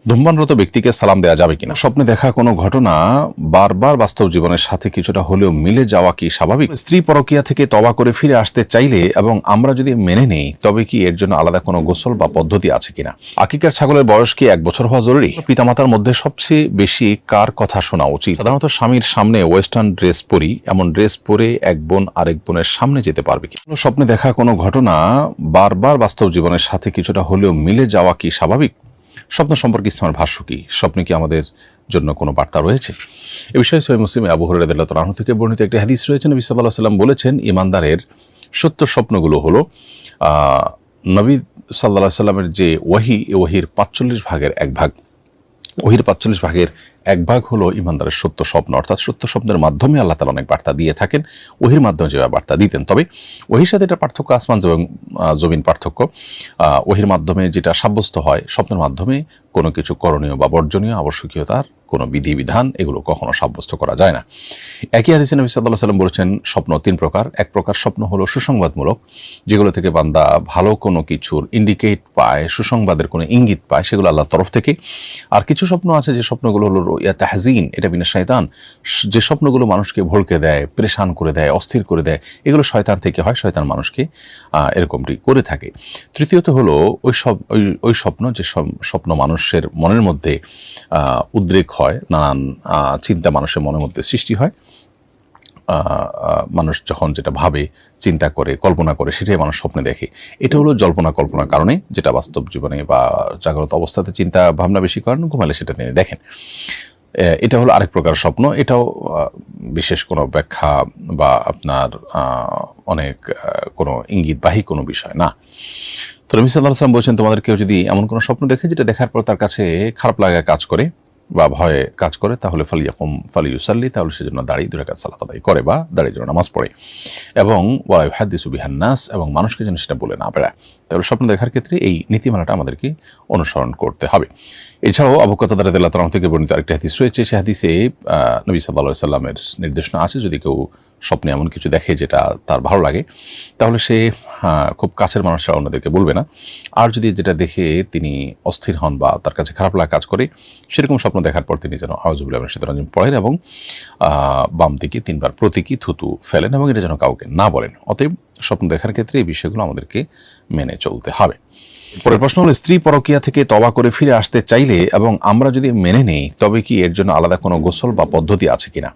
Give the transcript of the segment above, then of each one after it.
ধূমপানরত ব্যক্তিকে সালাম দেওয়া যাবে কিনা? স্বপ্নে দেখা কোনো ঘটনা বারবার বাস্তব জীবনের সাথে কিছুটা হলেও মিলে যাওয়া কি স্বাভাবিক? স্ত্রী পরকীয়া থেকে তওবা করে ফিরে আসতে চাইলে এবং আমরা যদি মেনে নেই, তবে কি এর জন্য আলাদা কোনো গোসল বা পদ্ধতি আছে কিনা? আকিকার ছাগলের বয়স কি 1 বছর হওয়া জরুরি? পিতামাতার মধ্যে সবচেয়ে বেশি কার কথা শোনা উচিত? সাধারণত স্বামীর সামনে ওয়েস্টার্ন ড্রেস পরি, এমন ড্রেস পরে এক বোন আরেক বোনের সামনে যেতে পারবে কি? স্বপ্নে দেখা কোনো ঘটনা বারবার বাস্তব জীবনের সাথে কিছুটা হলেও মিলে যাওয়া কি স্বাভাবিক? স্বপ্ন সম্পর্কে ইসলামের ভাষ্য কি? স্বপ্নে কি আমাদের জন্য কোনো বার্তা রয়েছে? এ বিষয়ে সহিহ মুসলিমে আবু হুরায়রা রাদিয়াল্লাহু আনহু থেকে বর্ণিত একটি হাদিস রয়েছে। নবী সাল্লাল্লাহু আলাইহি ওয়াসাল্লাম বলেছেন, ঈমানদারের সত্য স্বপ্নগুলো হলো নবী সাল্লাল্লাহু আলাইহি ওয়াসাল্লামের যে ওয়াহী, এই ওয়াহীর ৪৫ ভাগের ১ ভাগ। ওহির ৪৫ ভাগের ১ ভাগ হলো ঈমানদারের সত্য স্বপ্ন, অর্থাৎ সত্য স্বপ্নের মাধ্যমে আল্লাহ তাআলা অনেক বার্তা দিয়ে থাকেন, ওহির মাধ্যমে যেভাবে বার্তা দিতেন। তবে ওহির সাথে এটা পার্থক্য আসমান এবং জমিন পার্থক্য। ওহির মাধ্যমে যেটা সাব্যস্ত হয়, স্বপ্নের মাধ্যমে কোনো কিছু করণীয় বা বর্জনীয় আবশ্যকীয়তার কোনো বিধিবিধান এগুলো কখনো সাব্যস্ত করা যায় না। একই হাদিসে নবী সাল্লাল্লাহু আলাইহি ওয়াসাল্লাম বলেছেন, স্বপ্ন ৩ প্রকার। এক প্রকার স্বপ্ন হলো সুসংবাদমূলক, যেগুলো থেকে বান্দা ভালো কোনো কিছুর ইন্ডিকেট পায়, সুসংবাদের কোনো ইঙ্গিত পায়, সেগুলো আল্লাহর তরফ থেকে। আর কিছু স্বপ্ন আছে যে স্বপ্নগুলো হলো রুইয়া তাহজিন, এটা মিনাশ শাইতান। যে স্বপ্নগুলো মানুষকে ভড়কে দেয়, পেরেশান করে দেয়, অস্থির করে দেয়, এগুলো শয়তান থেকে হয়, শয়তান মানুষকে এরকমটি করে থাকে। তৃতীয়ত হলো ওই স্বপ্ন, যে স্বপ্ন মানুষের মনের মধ্যে উদ্রেক হয়, নানান চিন্তা মানুষের মনের মধ্যে সৃষ্টি হয়। মানুষ যখন যেটা ভাবে, চিন্তা করে, কল্পনা করে, সেটাই মানুষ স্বপ্নে দেখে। এটা হলো জল্পনা কল্পনার কারণে, যেটা বাস্তব জীবনে বা জাগ্রত অবস্থাতে চিন্তা ভাবনা বেশি করেন, ঘুমালে সেটা নিয়ে দেখেন। এটা হলো আরেক প্রকার স্বপ্ন। এটাও বিশেষ কোনো ব্যাখ্যা বা আপনার অনেক কোনো ইঙ্গিতবাহী কোনো বিষয় না। তো নবী সাল্লাল্লাহু আলাইহি ওয়াসাল্লাম বলছেন, তোমাদের কেউ যদি এমন কোনো স্বপ্ন দেখে যেটা দেখার পর তার কাছে খারাপ লাগা কাজ করে বা ভয়ে কাজ করে, তাহলে ফালিইউসাল্লি, তাহলে সেজন্য দাঁড়িয়ে 2 রাকাত সালাত আদায় করে বা দাঁড়িয়ে যেন নামাজ পড়ে, এবং ওয়ালা ইউহাদ্দিসু বিহান নাস, এবং মানুষকে যেন সেটা বলে না বেড়ায়। তাহলে স্বপ্ন দেখার ক্ষেত্রে এই নীতিমালাটা আমাদেরকে অনুসরণ করতে হবে। এছাড়াও আবু কাতাদা রাদিয়াল্লাহু তাআলা থেকে বর্ণিত আরেকটি হাদিস রয়েছে। সেই হাদিসে নবী সাল্লাল্লাহু আলাইহি ওয়াসাল্লামের নির্দেশনা আছে, যদি কেউ স্বপ্নে এমন কিছু দেখে যেটা তার ভালো লাগে, তাহলে সে খুব কাছের মানুষরা অন্যদেরকে বলবে না। আর যদি যেটা দেখে তিনি অস্থির হন বা তার কাছে খারাপ লাগা কাজ করে, সেরকম স্বপ্ন দেখার পর তিনি যেন আউযু বিল্লাহি মিনাশ শাইতানির রাজিম পড়েন এবং বাম দিকে 3 বার প্রতীকী থুতু ফেলেন, এবং এটা যেন কাউকে না বলেন। অতএব স্বপ্ন দেখার ক্ষেত্রে এই বিষয়গুলো আমাদেরকে মেনে চলতে হবে। পরের প্রশ্ন হলো, স্ত্রী পরকীয়া থেকে তওবা করে ফিরে আসতে চাইলে এবং আমরা যদি মেনে নেই, তবে কি এর জন্য আলাদা কোনো গোসল বা পদ্ধতি আছে কিনা?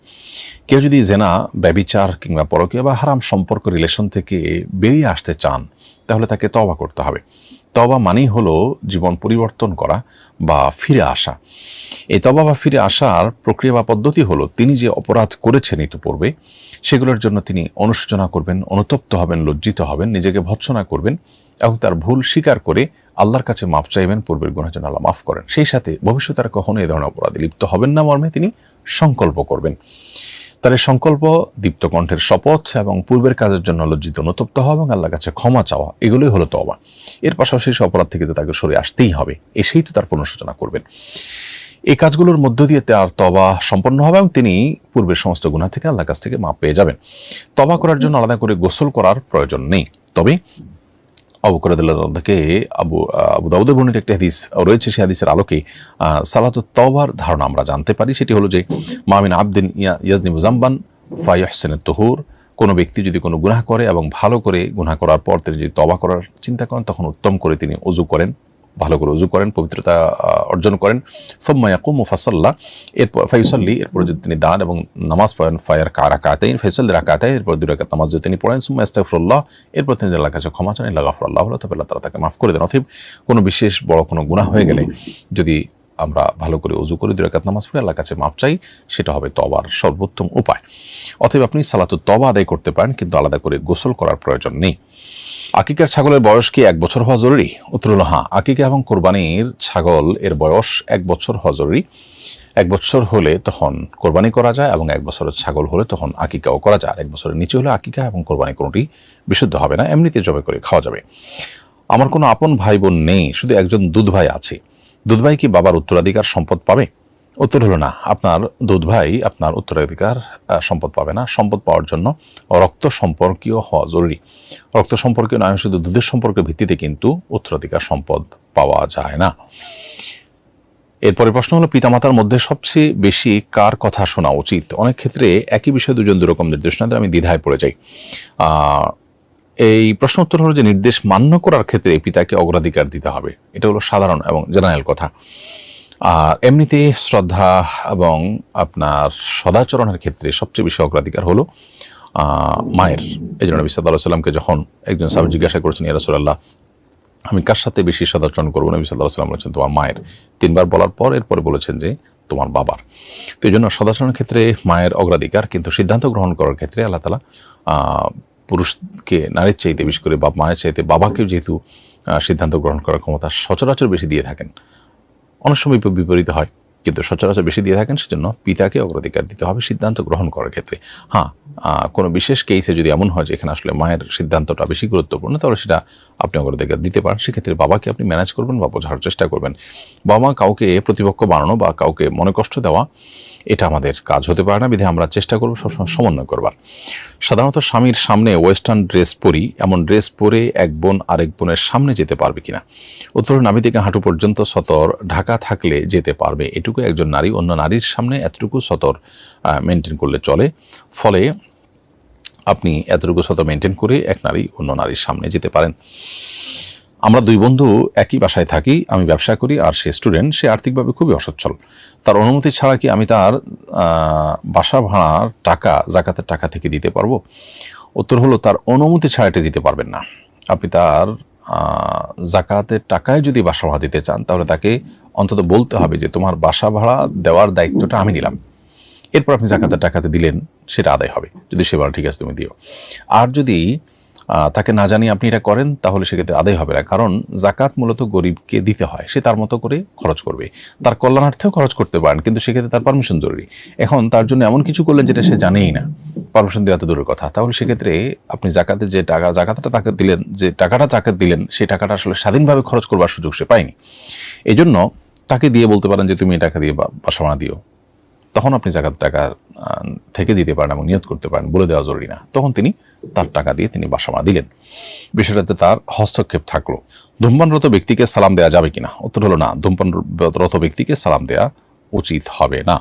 কেউ যদি জেনা, ব্যভিচার কিংবা পরকীয়া বা হারাম সম্পর্ক, রিলেশন থেকে বেরিয়ে আসতে চান, তাহলে তাকে তওবা করতে হবে। তওবা মানেই হলো জীবন পরিবর্তন করা বা ফিরে আসা। এই তওবা বা ফিরে আসার প্রক্রিয়া বা পদ্ধতি হলো, তিনি যে অপরাধ করেছেন ইতিপূর্বে, সেগুলোর জন্য তিনি অনুশোচনা করবেন, অনুতপ্ত হবেন, লজ্জিত হবেন, নিজেকে ভৎসনা করবেন এবং তার ভুল স্বীকার করে আল্লাহর কাছে মাফ চাইবেন, পূর্বের গুনাহের জন্য আল্লাহ মাফ করেন। সেই সাথে ভবিষ্যতে আর কখনো এই ধরনের অপরাধে লিপ্ত হবেন না মর্মে তিনি সংকল্প করবেন। তার এই সংকল্প, দীপ্ত কণ্ঠের শপথ এবং পূর্বের কাজের জন্য লজ্জিত অনুতপ্ত হওয়া এবং আল্লাহর কাছে ক্ষমা চাওয়া, এগুলোই হলো তওবা। এর পাশাপাশি অপরাধ থেকে তো তাকে সরে আসতেই হবে, এসেই তো তার পুনঃসূচনা করবেন। এই কাজগুলোর মধ্য দিয়ে তার তওবা সম্পন্ন হবে এবং তিনি পূর্বের সমস্ত গুনাহ থেকে আল্লাহর কাছ থেকে মাপ পেয়ে যাবেন। তওবা করার জন্য আলাদা করে গোসল করার প্রয়োজন নেই। তবে আবু হুরায়রা রাদিয়াল্লাহু আনহু থেকে আবু দাউদের বর্ণিত একটি হাদিস রয়েছে, সেই হাদিসের আলোকে সালাতুত তওবার ধারণা আমরা জানতে পারি। সেটি হলো যে, মা মিন আবদিন ইয়াজনিবু যামবান ফায়াহসিনুত তুহুর, কোনো ব্যক্তি যদি কোনো গুনাহ করে এবং ভালো করে গুনাহ করার পর তিনি যদি তওবা করার চিন্তা করেন, তখন উত্তম করে তিনি ওযু করেন, ভালো করে ওযু করেন, পবিত্রতা অর্জন করেন। সুম্মা ইয়াকুমু ফাসাল্লা, এরপর ফায়ুসাল্লি, এরপর যদি তিনি দাঁড়ান এবং নামাজ পড়েন, রাকাতাইন ফায়ুসাল্লি রাকাতাইন, এরপর 2 রাকাত নামাজ যদি তিনি পড়েন, সুম্মা ইস্তাগফিরুল্লাহ, এরপর তিনি আল্লাহর কাছে ক্ষমা চান, ইল্লা গাফারাল্লাহু লাহু, তবে আল্লাহ তাআলা তাকে মাফ করে দেন। অতএব কোনো বিশেষ বড় কোনো গুনাহ হয়ে গেলে যদি আমরা ভালো করে ওযু করে 2 রাকাত নামাজ পড়ে আল্লাহর কাছে মাফ চাই, সেটা হবে তওবার সর্বোত্তম উপায়। অতএব আপনি সালাতুত তওবা আদায় করতে পারেন, কিন্তু আলাদা করে গোসল করার প্রয়োজন নেই। আকিকার ছাগলের বয়স কি 1 বছর হওয়া জরুরি? উত্তর হলো হ্যাঁ। আকিকা এবং কোরবানির ছাগল এর বয়স 1 বছর হওয়া জরুরি। 1 বছর হলে তখন কোরবানি করা যায়, এবং 1 বছরের ছাগল হলে তখন আকিকাও করা যায়। আর 1 বছরের নিচে হলে আকিকা এবং কোরবানি কোনোটি বিশুদ্ধ হবে না, এমনিতে জবাই করে খাওয়া যাবে। আমার কোনো আপন ভাই বোন নেই, শুধু একজন দুধ ভাই আছে। দুধ ভাই কি বাবার উত্তরাধিকার সম্পদ পাবে? উত্তর হলো না, আপনার দুধ ভাই আপনার উত্তরাধিকার সম্পদ পাবে না। সম্পদ পাওয়ার জন্য রক্ত সম্পর্কীয় হওয়া জরুরি। রক্ত সম্পর্কীয় নয়, শুধু দুধের সম্পর্কের ভিত্তিতে কিন্তু উত্তরাধিকার সম্পদ পাওয়া যায় না। এরপরে প্রশ্ন হলো, পিতামাতার মধ্যে সবচেয়ে বেশি কার কথা শোনা উচিত? অনেক ক্ষেত্রে একই বিষয়ে দুজন দুরকম নির্দেশনা দেয়, আমি দ্বিধায় পড়ে যাই। এই প্রশ্ন উত্তর হলো যে নির্দেশ মান্য করার ক্ষেত্রে পিতাকে অগ্রাধিকার দিতে হবে, এটা হলো সাধারণ এবং জেনারেল কথা। আর এমনিতে শ্রদ্ধা এবং আপনার সদাচরণের ক্ষেত্রে সবচেয়ে বেশি অগ্রাধিকার হলো মায়ের। এই জন্য নবী সাল্লাল্লাহু আলাইহি ওয়াসাল্লামকে যখন একজন সাহাবী জিজ্ঞাসা করেছেন, ইয়া রাসূলুল্লাহ, আমি কার সাথে বেশি সদাচরণ করবো? নবী সাল্লাল্লাহু আলাইহি ওয়াসাল্লাম বলেছেন, তোমার মায়ের। 3 বার বলার পর এরপরে বলেছেন যে তোমার বাবার। তো এই জন্য সদাচরণের ক্ষেত্রে মায়ের অগ্রাধিকার, কিন্তু সিদ্ধান্ত গ্রহণ করার ক্ষেত্রে আল্লাহ তাআলা পুরুষকে নারীর চাইতে, বিশেষ করে মায়ের চাইতে বাবাকেও যেহেতু সিদ্ধান্ত গ্রহণ করার ক্ষমতা সচরাচর বেশি দিয়ে থাকেন, অনেক সময় বিপরীত হয়, কিন্তু সচরাচর বেশি দিয়ে থাকেন, সেজন্য পিতাকে অগ্রাধিকার দিতে হবে সিদ্ধান্ত গ্রহণ করার ক্ষেত্রে। হ্যাঁ, কোনো বিশেষ কেসে যদি এমন হয় যে এখানে আসলে মায়ের সিদ্ধান্তটা বেশি গুরুত্বপূর্ণ, তাহলে সেটা আপনি অগ্রাধিকার দিতে পারেন। সেক্ষেত্রে বাবাকে আপনি ম্যানেজ করবেন বা বোঝার চেষ্টা করবেন। বাবা কাউকে প্রতিপক্ষ বানানো বা কাউকে মনে কষ্ট দেওয়া, এটা আমাদের কাজ হতে পারে না, বিধায় আমরা চেষ্টা করবো সবসময় সমন্বয় করবার। সাধারণত স্বামীর সামনে ওয়েস্টার্ন ড্রেস পরি, এমন ড্রেস পরে এক বোন আরেক বোনের সামনে যেতে পারবে কিনা? উত্তর, নাভি থেকে হাঁটু পর্যন্ত সতর ঢাকা থাকলে যেতে পারবে। এটুকু একজন নারী অন্য নারীর সামনে এতটুকু সতর মেনটেন করলে চলে। ফলে আপনি এতটুকু সতর মেনটেন করে এক নারী অন্য নারীর সামনে যেতে পারেন। আমরা 2 বন্ধু একই বাসায় থাকি, আমি ব্যবসা করি আর সে স্টুডেন্ট। সে আর্থিকভাবে খুবই অসচ্ছল। তার অনুমতি ছাড়া কি আমি তার বাসা ভাড়ার টাকা যাকাতের টাকা থেকে দিতে পারবো? উত্তর হলো, তার অনুমতি ছাড়া এটা দিতে পারবেন না। আপনি তার যাকাতের টাকায় যদি বাসা ভাড়া দিতে চান, তাহলে তাকে অন্তত বলতে হবে যে তোমার বাসা ভাড়া দেওয়ার দায়িত্বটা আমি নিলাম। এরপর আপনি যাকাতের টাকাতে দিলেন, সেটা আদায় হবে। যদি সে বলে ঠিক আছে তুমি দিও। আর যদি তাকে না জানিয়ে আপনি এটা করেন, তাহলে সেক্ষেত্রে আদায় হবে না। কারণ জাকাত মূলত গরিবকে দিতে হয়, সে তার মতো করে খরচ করবে। তার কল্যাণার্থেও খরচ করতে পারেন, কিন্তু সেক্ষেত্রে তার পারমিশন জরুরি। এখন তার জন্য এমন কিছু করলেন যেটা সে জানেই না, পারমিশন দেওয়া তো দূরের কথা, তাহলে সেক্ষেত্রে আপনি জাকাতের যে টাকা, জাকাতটা তাকে দিলেন, যে টাকাটা জাকাত দিলেন, সেই টাকাটা আসলে স্বাধীনভাবে খরচ করবার সুযোগ সে পায়নি। এই জন্য তাকে দিয়ে বলতে পারেন যে তুমি এই টাকা দিয়ে বাসা ভাড়া দিও। তখন আপনি জাকাত টাকা থেকে দিতে পারেন এবং নিয়ত করতে পারেন, বলে দেওয়া জরুরি না। তখন তিনি তার টাকা দিয়ে তিনি বাসা ভাড়া দিলেন, বিষয়টাতে তার হস্তক্ষেপ থাকলো। ধূমপানরত ব্যক্তিকে সালাম দেওয়া যাবে কিনা? উত্তর হলো না, ধূমপানরত ব্যক্তিকে সালাম দেওয়া উচিত হবে না।